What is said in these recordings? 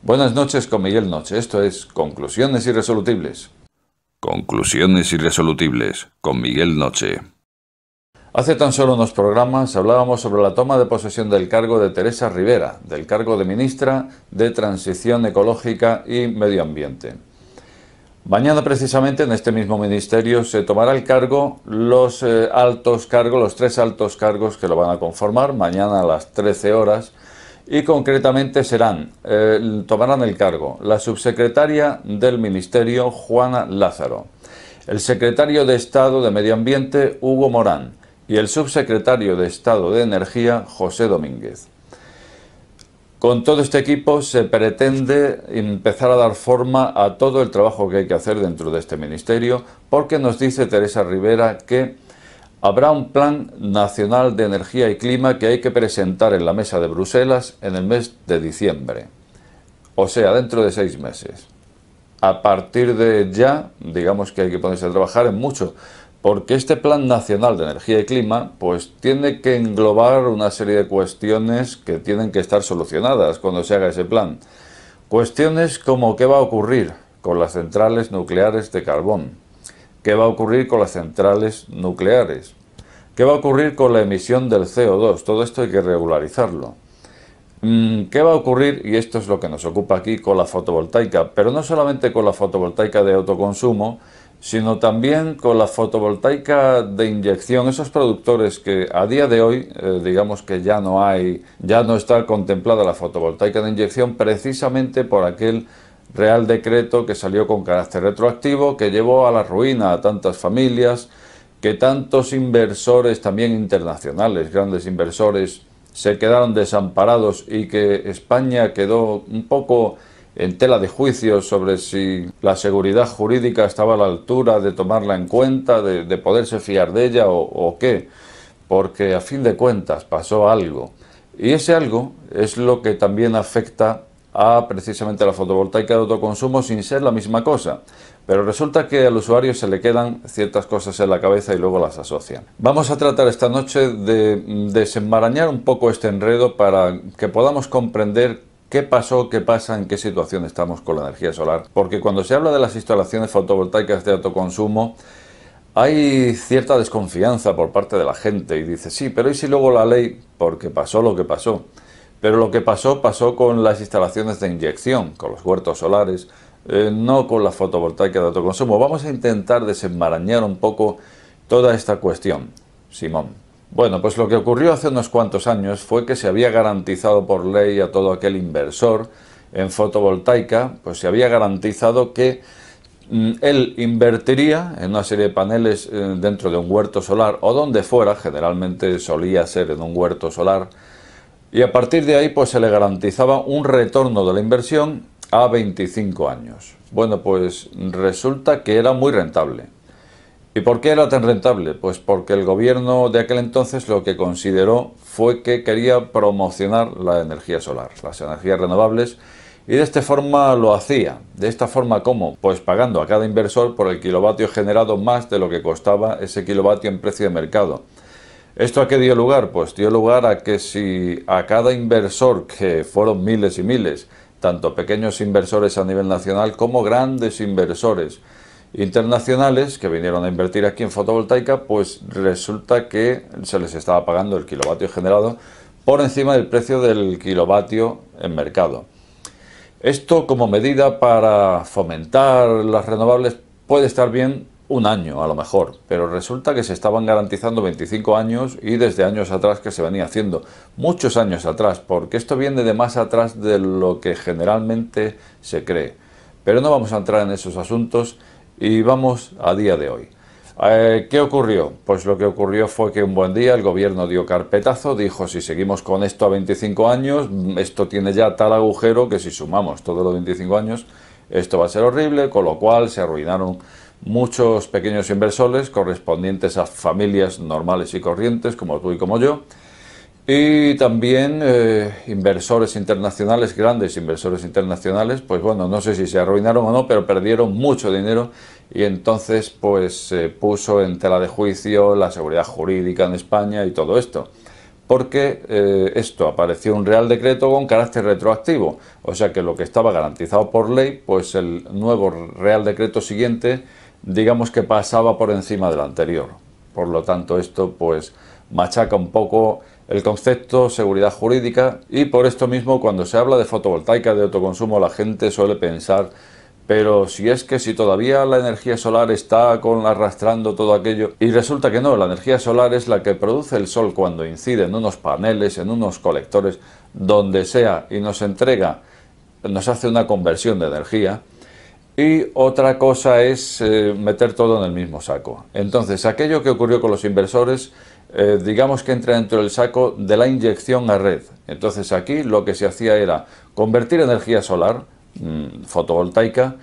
Buenas noches con Miguel Noche. Esto es Conclusiones Irresolubles. Conclusiones Irresolubles con Miguel Noche. Hace tan solo unos programas hablábamos sobre la toma de posesión del cargo de Teresa Ribera, del cargo de Ministra de Transición Ecológica y Medio Ambiente. Mañana precisamente en este mismo ministerio se tomará el cargo los tres altos cargos que lo van a conformar, mañana a las 13 horas. Y concretamente tomarán el cargo la subsecretaria del Ministerio, Juana Lázaro, el secretario de Estado de Medio Ambiente, Hugo Morán, y el subsecretario de Estado de Energía, José Domínguez. Con todo este equipo se pretende empezar a dar forma a todo el trabajo que hay que hacer dentro de este ministerio, porque nos dice Teresa Ribera que habrá un Plan Nacional de Energía y Clima que hay que presentar en la mesa de Bruselas en el mes de diciembre. O sea, dentro de 6 meses. A partir de ya, digamos que hay que ponerse a trabajar en mucho, porque este Plan Nacional de Energía y Clima pues tiene que englobar una serie de cuestiones que tienen que estar solucionadas cuando se haga ese plan. Cuestiones como qué va a ocurrir con las centrales nucleares de carbón. ¿Qué va a ocurrir con las centrales nucleares? ¿Qué va a ocurrir con la emisión del CO2? Todo esto hay que regularizarlo. ¿Qué va a ocurrir? Y esto es lo que nos ocupa aquí con la fotovoltaica, pero no solamente con la fotovoltaica de autoconsumo, sino también con la fotovoltaica de inyección, esos productores que a día de hoy, digamos que ya no está contemplada la fotovoltaica de inyección precisamente por aquel Real Decreto que salió con carácter retroactivo, que llevó a la ruina a tantas familias, que tantos inversores también internacionales, grandes inversores, se quedaron desamparados y que España quedó un poco en tela de juicio sobre si la seguridad jurídica estaba a la altura de tomarla en cuenta, de poderse fiar de ella o qué, porque a fin de cuentas pasó algo. Y ese algo es lo que también afecta a precisamente la fotovoltaica de autoconsumo sin ser la misma cosa. Pero resulta que al usuario se le quedan ciertas cosas en la cabeza y luego las asocian. Vamos a tratar esta noche de desenmarañar un poco este enredo para que podamos comprender qué pasó, qué pasa, en qué situación estamos con la energía solar. Porque cuando se habla de las instalaciones fotovoltaicas de autoconsumo, hay cierta desconfianza por parte de la gente y dice, sí, pero ¿y si luego la ley? Porque pasó lo que pasó. Pero lo que pasó con las instalaciones de inyección, con los huertos solares, no con la fotovoltaica de autoconsumo. Vamos a intentar desenmarañar un poco toda esta cuestión, Simón. Bueno, pues lo que ocurrió hace unos cuantos años fue que se había garantizado por ley a todo aquel inversor en fotovoltaica, pues se había garantizado que él invertiría en una serie de paneles dentro de un huerto solar o donde fuera, generalmente solía ser en un huerto solar, y a partir de ahí pues se le garantizaba un retorno de la inversión a 25 años. Bueno, pues resulta que era muy rentable. ¿Y por qué era tan rentable? Pues porque el gobierno de aquel entonces lo que consideró fue que quería promocionar la energía solar, las energías renovables, y de esta forma lo hacía. ¿De esta forma cómo? Pues pagando a cada inversor por el kilovatio generado más de lo que costaba ese kilovatio en precio de mercado. ¿Esto a qué dio lugar? Pues dio lugar a que si a cada inversor, que fueron miles y miles, tanto pequeños inversores a nivel nacional como grandes inversores internacionales que vinieron a invertir aquí en fotovoltaica, pues resulta que se les estaba pagando el kilovatio generado por encima del precio del kilovatio en mercado. Esto como medida para fomentar las renovables puede estar bien un año a lo mejor, pero resulta que se estaban garantizando 25 años y desde años atrás que se venía haciendo, muchos años atrás, porque esto viene de más atrás de lo que generalmente se cree. Pero no vamos a entrar en esos asuntos y vamos a día de hoy. ¿Qué ocurrió? Pues lo que ocurrió fue que un buen día el gobierno dio carpetazo, dijo si seguimos con esto a 25 años, esto tiene ya tal agujero que si sumamos todos los 25 años, esto va a ser horrible, con lo cual se arruinaron muchos pequeños inversores correspondientes a familias normales y corrientes como tú y como yo, y también inversores internacionales, grandes inversores internacionales, pues bueno, no sé si se arruinaron o no, pero perdieron mucho dinero y entonces pues se puso en tela de juicio la seguridad jurídica en España y todo esto. porque esto apareció un Real Decreto con carácter retroactivo, o sea que lo que estaba garantizado por ley, pues el nuevo Real Decreto siguiente, digamos que pasaba por encima del anterior. Por lo tanto, esto pues machaca un poco el concepto seguridad jurídica, y por esto mismo cuando se habla de fotovoltaica de autoconsumo la gente suele pensar: pero si todavía la energía solar está arrastrando todo aquello, y resulta que no, la energía solar es la que produce el sol cuando incide en unos paneles, en unos colectores, donde sea, y nos entrega, nos hace una conversión de energía. Y otra cosa es meter todo en el mismo saco. Entonces, aquello que ocurrió con los inversores, digamos que entra dentro del saco de la inyección a red. Entonces aquí lo que se hacía era convertir energía solar, fotovoltaica,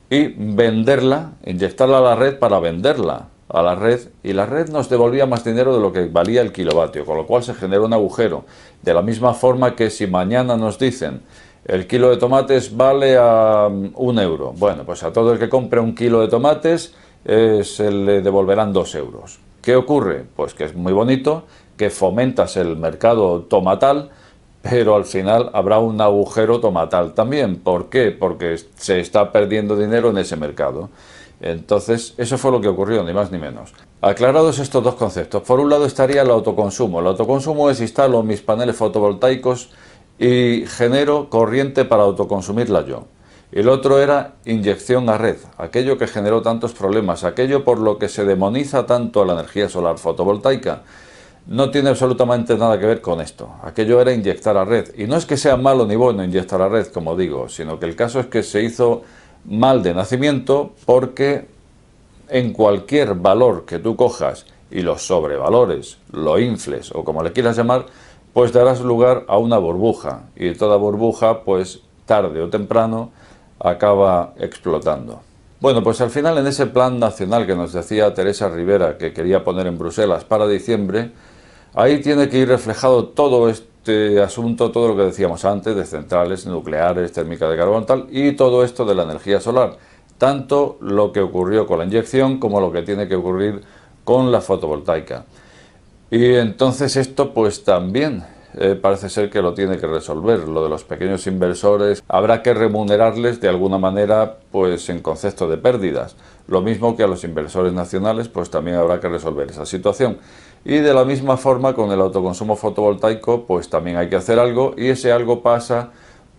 y venderla, inyectarla a la red para venderla a la red, y la red nos devolvía más dinero de lo que valía el kilovatio, con lo cual se generó un agujero. De la misma forma que si mañana nos dicen: el kilo de tomates vale a 1 euro. Bueno, pues a todo el que compre 1 kilo de tomates se le devolverán 2 euros. ¿Qué ocurre? Pues que es muy bonito, que fomentas el mercado tomatal, pero al final habrá un agujero tomatal también. ¿Por qué? Porque se está perdiendo dinero en ese mercado. Entonces, eso fue lo que ocurrió, ni más ni menos. Aclarados estos dos conceptos, por un lado estaría el autoconsumo. El autoconsumo es: instalo mis paneles fotovoltaicos y genero corriente para autoconsumirla yo. El otro era inyección a red, aquello que generó tantos problemas, aquello por lo que se demoniza tanto a la energía solar fotovoltaica. No tiene absolutamente nada que ver con esto. Aquello era inyectar a red. Y no es que sea malo ni bueno inyectar a red, como digo, sino que el caso es que se hizo mal de nacimiento, porque en cualquier valor que tú cojas y los sobrevalores, lo infles o como le quieras llamar, pues darás lugar a una burbuja, y toda burbuja, pues tarde o temprano, acaba explotando. Bueno, pues al final, en ese plan nacional que nos decía Teresa Rivera que quería poner en Bruselas para diciembre, ahí tiene que ir reflejado todo este asunto, todo lo que decíamos antes, de centrales nucleares, térmica de carbón, tal, y todo esto de la energía solar. Tanto lo que ocurrió con la inyección como lo que tiene que ocurrir con la fotovoltaica. Y entonces esto pues también parece ser que lo tiene que resolver. Lo de los pequeños inversores habrá que remunerarles de alguna manera, pues en concepto de pérdidas. Lo mismo que a los inversores nacionales, pues también habrá que resolver esa situación. Y de la misma forma con el autoconsumo fotovoltaico, pues también hay que hacer algo, y ese algo pasa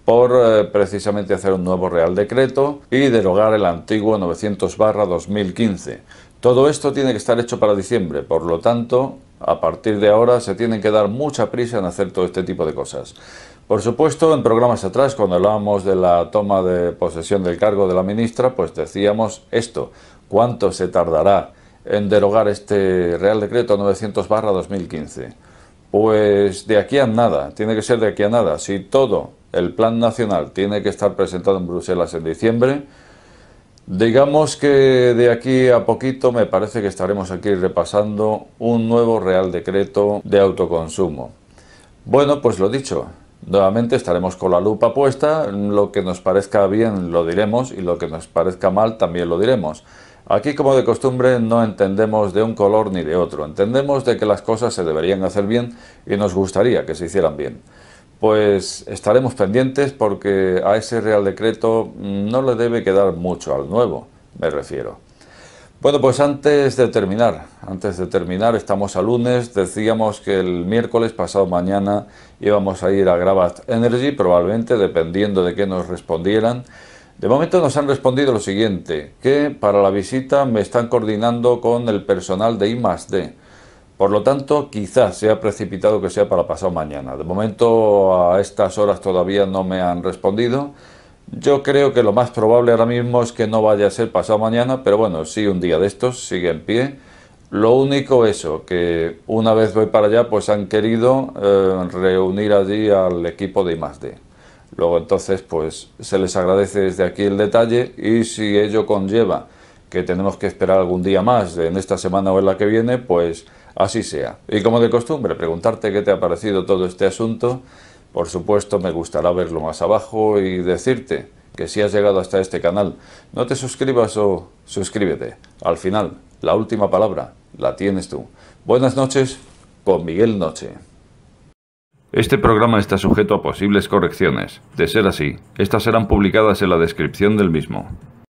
por precisamente hacer un nuevo Real Decreto y derogar el antiguo 900/2015. Todo esto tiene que estar hecho para diciembre, por lo tanto, a partir de ahora se tienen que dar mucha prisa en hacer todo este tipo de cosas. Por supuesto, en programas atrás, cuando hablábamos de la toma de posesión del cargo de la ministra, pues decíamos esto: ¿cuánto se tardará en derogar este Real Decreto 900/2015? Pues de aquí a nada, tiene que ser de aquí a nada. Si todo el plan nacional tiene que estar presentado en Bruselas en diciembre, digamos que de aquí a poquito me parece que estaremos aquí repasando un nuevo Real Decreto de autoconsumo. Bueno, pues lo dicho, nuevamente estaremos con la lupa puesta. Lo que nos parezca bien lo diremos, y lo que nos parezca mal también lo diremos. Aquí, como de costumbre, no entendemos de un color ni de otro. Entendemos de que las cosas se deberían hacer bien y nos gustaría que se hicieran bien. Pues estaremos pendientes, porque a ese Real Decreto no le debe quedar mucho al nuevo, me refiero. Bueno, pues antes de terminar, estamos a lunes. Decíamos que el miércoles, pasado mañana, íbamos a ir a Gravat Energy, probablemente, dependiendo de qué nos respondieran. De momento nos han respondido lo siguiente: que para la visita me están coordinando con el personal de I+D. Por lo tanto, quizás sea precipitado que sea para pasado mañana. De momento, a estas horas todavía no me han respondido. Yo creo que lo más probable ahora mismo es que no vaya a ser pasado mañana, pero bueno, sí, un día de estos, sigue en pie. Lo único eso, que una vez voy para allá, pues han querido reunir allí al equipo de I+D. Luego entonces, pues se les agradece desde aquí el detalle, y si ello conlleva que tenemos que esperar algún día más, en esta semana o en la que viene, pues así sea. Y como de costumbre, preguntarte qué te ha parecido todo este asunto. Por supuesto, me gustará verlo más abajo y decirte que si has llegado hasta este canal, no te suscribas o suscríbete. Al final, la última palabra la tienes tú. Buenas noches, con Miguel Noche. Este programa está sujeto a posibles correcciones. De ser así, estas serán publicadas en la descripción del mismo.